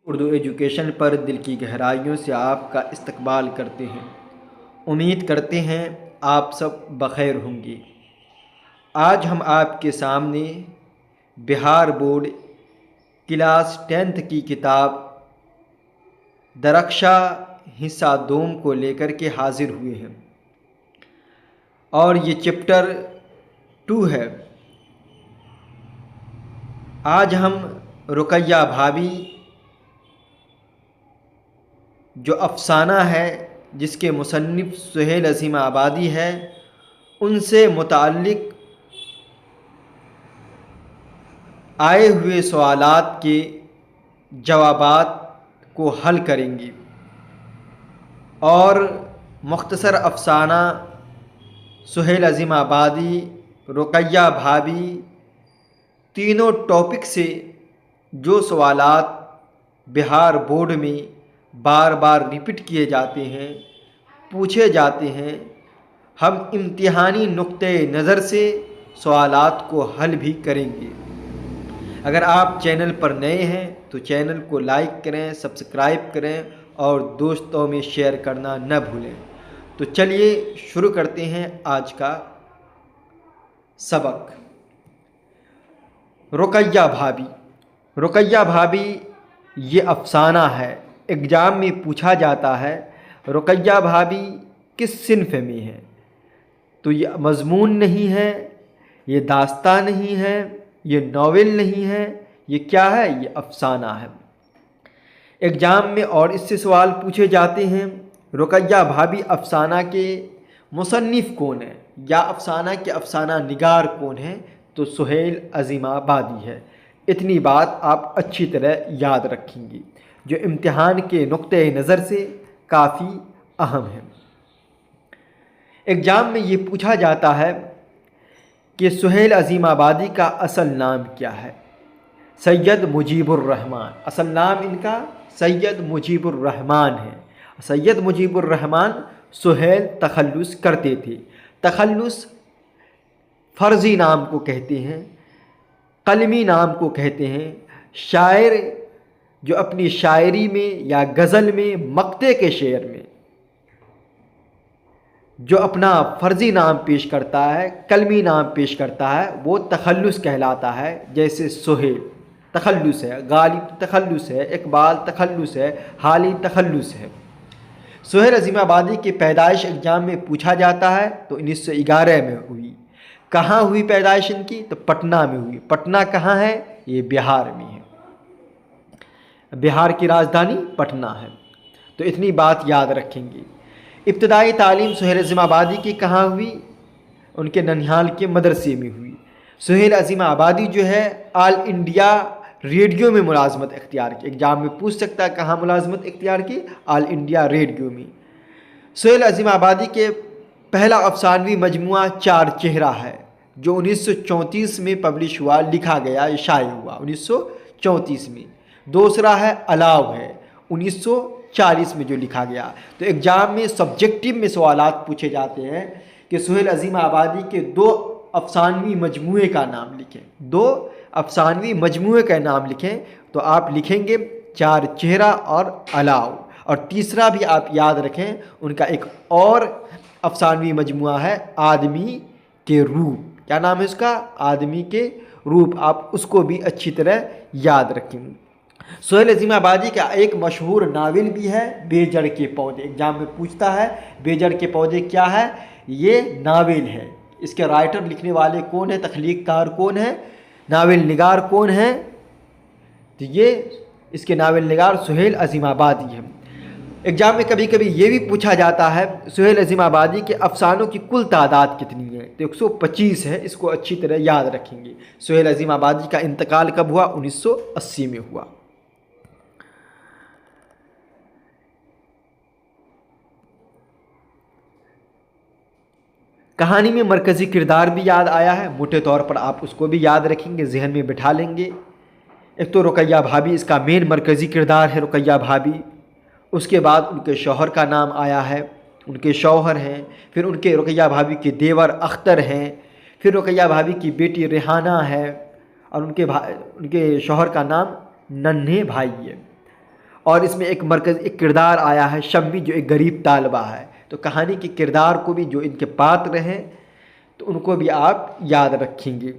Urdu education پر دل کی گہرائیوں سے آپ کا استقبال کرتے ہیں۔ امید کرتے ہیں آپ سب بخیر ہوں گے۔ آج ہم آپ کے سامنے بہار بورڈ کلاس 10 کی کتاب درخشاں حصہ دوم کو لے کر کے حاضر ہوئے ہیں، اور یہ چیپٹر 2 ہے۔ آج ہم رقیہ بھابھی جو افسانہ ہے، جس کے مصنف سہیل عظیم آبادی ہے، ان سے متعلق آئے ہوئے سوالات کے جوابات کو حل کریں گے، اور مختصر افسانہ سہیل عظیم آبادی، رقیہ بھابھی، تینوں ٹاپک سے جو سوالات بہار بورڈ میں بار بار ریپیٹ کیے جاتے ہیں، پوچھے جاتے ہیں، ہم امتحانی نقطۂ نظر سے سوالات کو حل بھی کریں گے۔ اگر آپ چینل پر نئے ہیں تو چینل کو لائک کریں، سبسکرائب کریں اور دوستوں میں شیئر کرنا نہ بھولیں۔ تو چلیے شروع کرتے ہیں آج کا سبق۔ رقیہ بھابھی۔ رقیہ بھابھی یہ افسانہ ہے، ایگزام میں پوچھا جاتا ہے رقیہ بھابھی کس صنف میں ہے، تو یہ مضمون نہیں ہے، یہ داستان نہیں ہے، یہ ناول نہیں ہے، یہ کیا ہے؟ یہ افسانہ ہے۔ ایگزام میں اور اس سے سوال پوچھے جاتے ہیں، رقیہ بھابھی افسانہ کے مصنف کون ہیں، یا افسانہ کے افسانہ نگار کون ہیں؟ تو سہیل عظیم آبادی ہے۔ اتنی بات آپ اچھی طرح یاد رکھیں گے، جو امتحان کے نقطۂ نظر سے کافی اہم ہے۔ ایگزام میں یہ پوچھا جاتا ہے کہ سہیل عظیم آبادی کا اصل نام کیا ہے؟ سید مجیب الرحمن۔ اصل نام ان کا سید مجیب الرحمن ہے۔ سید مجیب الرحمن سہیل تخلص کرتے تھے۔ تخلص فرضی نام کو کہتے ہیں، قلمی نام کو کہتے ہیں۔ شاعر جو اپنی شاعری میں یا غزل میں، مقطع کے شعر میں جو اپنا فرضی نام پیش کرتا ہے، قلمی نام پیش کرتا ہے، وہ تخلص کہلاتا ہے۔ جیسے سہیل تخلص ہے، غالب تخلص ہے، اقبال تخلص ہے، حالی تخلص ہے۔ سہیل عظیم آبادی کی پیدائش ایگزام میں پوچھا جاتا ہے تو 1911 میں ہوئی۔ کہاں ہوئی پیدائش ان کی؟ تو پٹنہ میں ہوئی۔ پٹنہ کہاں ہے؟ یہ بہار میں ہے۔ بہار کی راجدھانی پٹنہ ہے۔ تو اتنی بات یاد رکھیں گے۔ ابتدائی تعلیم سہیل عظیم آبادی کی کہاں ہوئی؟ ان کے ننیہال کے مدرسے میں ہوئی۔ سہیل عظیم آبادی جو ہے آل انڈیا ریڈیو میں ملازمت اختیار کی۔ ایگزام میں پوچھ سکتا ہے کہاں ملازمت اختیار کی؟ آل انڈیا ریڈیو میں۔ سہیل عظیم آبادی کے پہلا افسانوی مجموعہ چار چہرہ ہے، جو 1934 میں پبلش ہوا، لکھا گیا، شائع ہوا 1934 میں۔ دوسرا ہے الاؤ ہے، 1940 میں جو لکھا گیا۔ تو ایگزام میں سبجیکٹو میں سوالات پوچھے جاتے ہیں کہ سہیل عظیم آبادی کے دو افسانوی مجموعے کا نام لکھیں، دو افسانوی مجموعے کا نام لکھیں۔ تو آپ لکھیں گے چار چہرہ اور الاؤ، اور تیسرا بھی آپ یاد رکھیں، ان کا ایک اور افسانوی مجموعہ ہے آدمی کے روپ۔ کیا نام ہے اس کا؟ آدمی کے روپ۔ آپ اس کو بھی اچھی طرح یاد رکھیں گے۔ سہیل عظیم آبادی کا ایک مشہور ناول بھی ہے، بے جڑ کے پودے۔ ایگزام میں پوچھتا ہے بے جڑ کے پودے کیا ہے؟ یہ ناول ہے۔ اس کے رائٹر، لکھنے والے کون ہیں، تخلیق کار کون ہیں، ناول نگار کون ہیں؟ تو یہ اس کے ناول نگار سہیل عظیم آبادی ہے۔ ایگزام میں کبھی کبھی یہ بھی پوچھا جاتا ہے سہیل عظیم آبادی کے افسانوں کی کل تعداد کتنی ہے؟ تو 125 ہے۔ اس کو اچھی طرح یاد رکھیں گے۔ سہیل عظیم آبادی کا انتقال کب ہوا؟ 1980 میں ہوا۔ کہانی میں مرکزی کردار بھی یاد آیا ہے، موٹے طور پر آپ اس کو بھی یاد رکھیں گے، ذہن میں بٹھا لیں گے۔ ایک تو رقیہ بھابھی، اس کا مین مرکزی کردار ہے رقیہ بھابھی۔ اس کے بعد ان کے شوہر کا نام آیا ہے، ان کے شوہر ہیں، پھر ان کے رقیہ بھابھی کے دیور اختر ہیں، پھر رقیہ بھابھی کی بیٹی ریحانہ ہے، اور ان کے شوہر کا نام ننھے بھائی ہے۔ اور اس میں ایک کردار آیا ہے شمی جو ایک غریب طالبہ ہے، تو کہانی کے کردار کو بھی جو ان کے پاتر ہیں تو ان کو بھی آپ یاد رکھیں گے،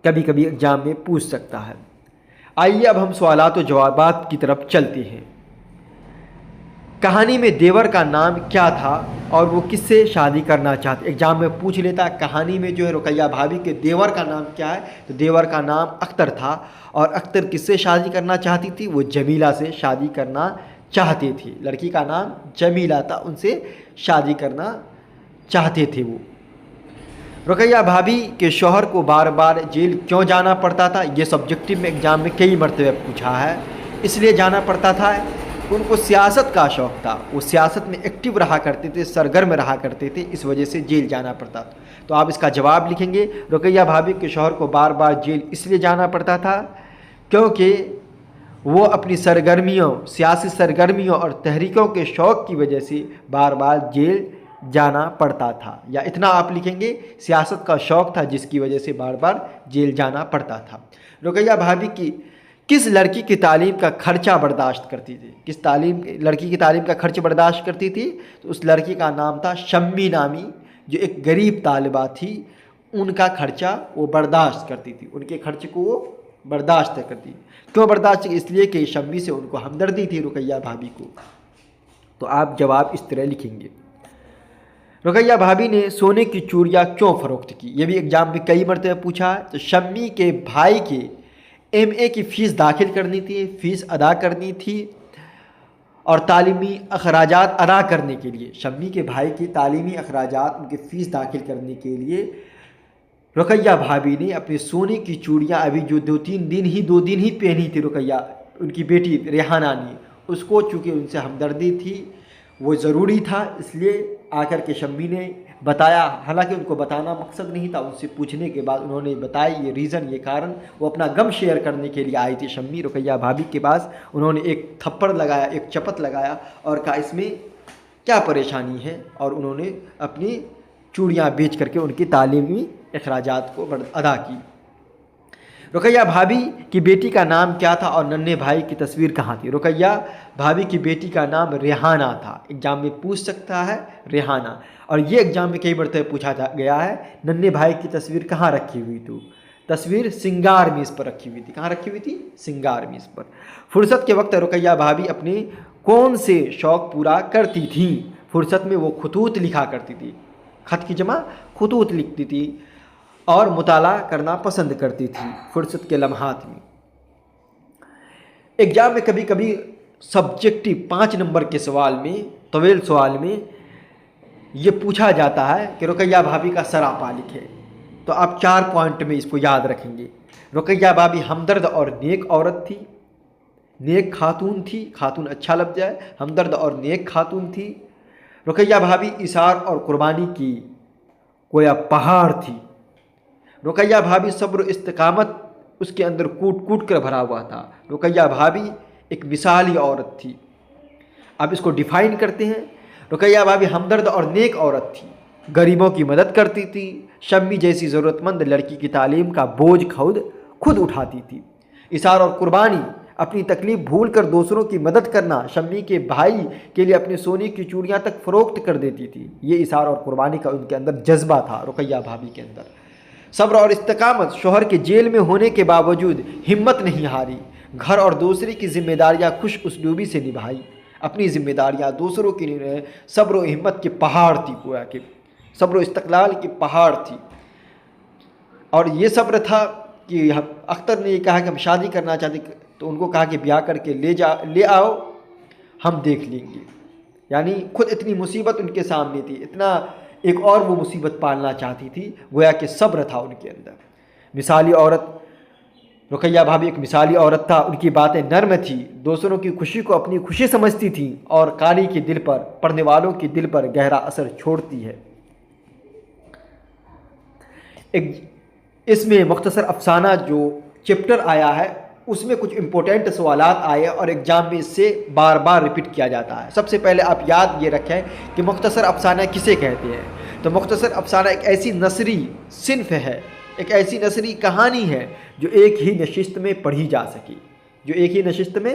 کبھی کبھی ایگزام میں پوچھ سکتا ہے۔ آئیے اب ہم سوالات و جوابات کی طرف چلتے ہیں۔ کہانی میں دیور کا نام کیا تھا اور وہ کس سے شادی کرنا چاہتے؟ ایگزام میں پوچھ لیتا ہے کہانی میں جو ہے رقیہ بھابھی کے دیور کا نام کیا ہے، تو دیور کا نام اختر تھا، اور اختر کس سے شادی کرنا چاہتی تھی؟ وہ جمیلہ سے شادی کرنا چاہتے تھے، لڑکی کا نام جمیلہ تھا، ان سے شادی کرنا چاہتے تھے وہ۔ رقیہ بھابھی کے شوہر کو بار بار جیل کیوں جانا پڑتا تھا؟ یہ سبجیکٹو میں ایگزام میں کئی مرتبہ پوچھا ہے۔ اس لیے جانا پڑتا تھا ان کو سیاست کا شوق تھا، وہ سیاست میں ایکٹیو رہا کرتے تھے، سرگرم رہا کرتے تھے، اس وجہ سے جیل جانا پڑتا تھا۔ تو آپ اس کا جواب لکھیں گے، رقیہ بھابھی کے شوہر کو بار بار جیل اس لیے جانا پڑتا تھا کیونکہ وہ اپنی سرگرمیوں، سیاسی سرگرمیوں اور تحریکوں کے شوق کی وجہ سے بار بار جیل جانا پڑتا تھا، یا اتنا آپ لکھیں گے سیاست کا شوق تھا جس کی وجہ سے بار بار جیل جانا پڑتا تھا۔ رقیہ بھابھی کی کس لڑکی کی تعلیم کا خرچہ برداشت کرتی تھی؟ کس لڑکی کی تعلیم کا خرچ برداشت کرتی تھی؟ تو اس لڑکی کا نام تھا شمی نامی، جو ایک غریب طالبہ تھی، ان کا خرچہ وہ برداشت کرتی تھی، ان کے خرچ کو وہ برداشت کرتی۔ کیوں برداشت؟ اس لیے کہ شمی سے ان کو ہمدردی تھی رقیہ بھابھی کو۔ تو آپ جواب اس طرح لکھیں گے۔ رقیہ بھابھی نے سونے کی چوڑیاں کیوں فروخت کی؟ یہ بھی ایگزام میں کئی مرتبہ پوچھا ہے۔ تو شمی کے بھائی کے MA کی فیس داخل کرنی تھی، فیس ادا کرنی تھی، اور تعلیمی اخراجات ادا کرنے کے لیے، شمی کے بھائی کی تعلیمی اخراجات، ان کی فیس داخل کرنے کے لیے رقیہ بھابھی نے اپنے سونے کی چوڑیاں ابھی جو دو دن ہی پہنی تھی رقیہ، ان کی بیٹی ریحانہ نے، اس کو چونکہ ان سے ہمدردی تھی، وہ ضروری تھا، اس لیے آ کر کے شمی نے بتایا، حالانکہ ان کو بتانا مقصد نہیں تھا، ان سے پوچھنے کے بعد انہوں نے بتایا یہ ریزن، یہ کارن، وہ اپنا غم شیئر کرنے کے لیے آئی تھی شمی رقیہ بھابھی کے پاس۔ انہوں نے ایک تھپڑ لگایا، ایک چپت لگایا اور کہا اس میں کیا پریشانی ہے، اور انہوں نے اپنی چوڑیاں بیچ کر کے ان کی تعلیمی اخراجات کو ادا کی۔ رقیہ بھابھی کی بیٹی کا نام کیا تھا اور ننھے بھائی کی تصویر کہاں تھی؟ رقیہ بھابھی کی بیٹی کا نام ریحانہ تھا، ایگزام میں پوچھ سکتا ہے ریحانہ، اور یہ ایگزام میں کئی مرتبہ پوچھا گیا ہے ننھے بھائی کی تصویر کہاں رکھی ہوئی تھی؟ تصویر سنگار میز پر رکھی ہوئی تھی۔ کہاں رکھی ہوئی تھی؟ سنگار میز پر۔ فرصت کے وقت رقیہ بھابھی اپنے کون سے شوق پورا کرتی تھیں؟ فرصت میں وہ خطوط لکھا کرتی تھی، خط کی جمع خطوط لکھتی تھی، اور مطالعہ کرنا پسند کرتی تھی فرصت کے لمحات میں۔ ایگزام میں کبھی کبھی سبجیکٹو 5 نمبر کے سوال میں، طویل سوال میں یہ پوچھا جاتا ہے کہ رقیہ بھابھی کا سراپا لکھے، تو آپ 4 پوائنٹ میں اس کو یاد رکھیں گے۔ رقیہ بھابھی ہمدرد اور نیک عورت تھی، نیک خاتون تھی، خاتون اچھا لفظ ہے، ہمدرد اور نیک خاتون تھی۔ رقیہ بھابھی ایثار اور قربانی کی گویا پہاڑ تھی۔ رقیہ بھابھی صبر و استقامت اس کے اندر کوٹ کوٹ کر بھرا ہوا تھا۔ رقیہ بھابھی ایک مثالی عورت تھی۔ اب اس کو ڈیفائن کرتے ہیں۔ رقیہ بھابھی ہمدرد اور نیک عورت تھی، غریبوں کی مدد کرتی تھی، شمی جیسی ضرورت مند لڑکی کی تعلیم کا بوجھ خود اٹھاتی تھی۔ ایثار اور قربانی، اپنی تکلیف بھول کر دوسروں کی مدد کرنا، شمی کے بھائی کے لیے اپنے سونے کی چوڑیاں تک فروخت کر دیتی تھی۔ یہ ایثار اور قربانی کا ان کے اندر جذبہ تھا رقیہ بھابھی کے اندر۔ صبر اور استقامت، شوہر کے جیل میں ہونے کے باوجود ہمت نہیں ہاری، گھر اور دوسری کی ذمہ داریاں خوش اسلوبی سے نبھائی، اپنی ذمہ داریاں دوسروں کی صبر و ہمت کے پہاڑ تھی، گویا کہ صبر و استقلال کی پہاڑ تھی۔ اور یہ صبر تھا کہ اختر نے یہ کہا کہ ہم شادی کرنا چاہتے، تو ان کو کہا کہ بیاہ کر کے لے آؤ، ہم دیکھ لیں گے۔ یعنی خود اتنی مصیبت ان کے سامنے تھی، اتنا ایک اور وہ مصیبت پالنا چاہتی تھی، گویا کہ صبر تھا ان کے اندر۔ مثالی عورت، رقیہ بھابھی ایک مثالی عورت تھا، ان کی باتیں نرم تھیں، دوسروں کی خوشی کو اپنی خوشی سمجھتی تھیں، اور قاری کے دل پر، پڑھنے والوں کے دل پر گہرا اثر چھوڑتی ہے۔ اس میں مختصر افسانہ جو چیپٹر آیا ہے اس میں کچھ امپورٹنٹ سوالات آئے اور ایگزام میں اس سے بار بار ریپیٹ کیا جاتا ہے۔ سب سے پہلے آپ یاد یہ رکھیں کہ مختصر افسانہ کسے کہتے ہیں؟ تو مختصر افسانہ ایک ایسی نثری صنف ہے، ایک ایسی نثری کہانی ہے جو ایک ہی نشست میں پڑھی جا سکے، جو ایک ہی نشست میں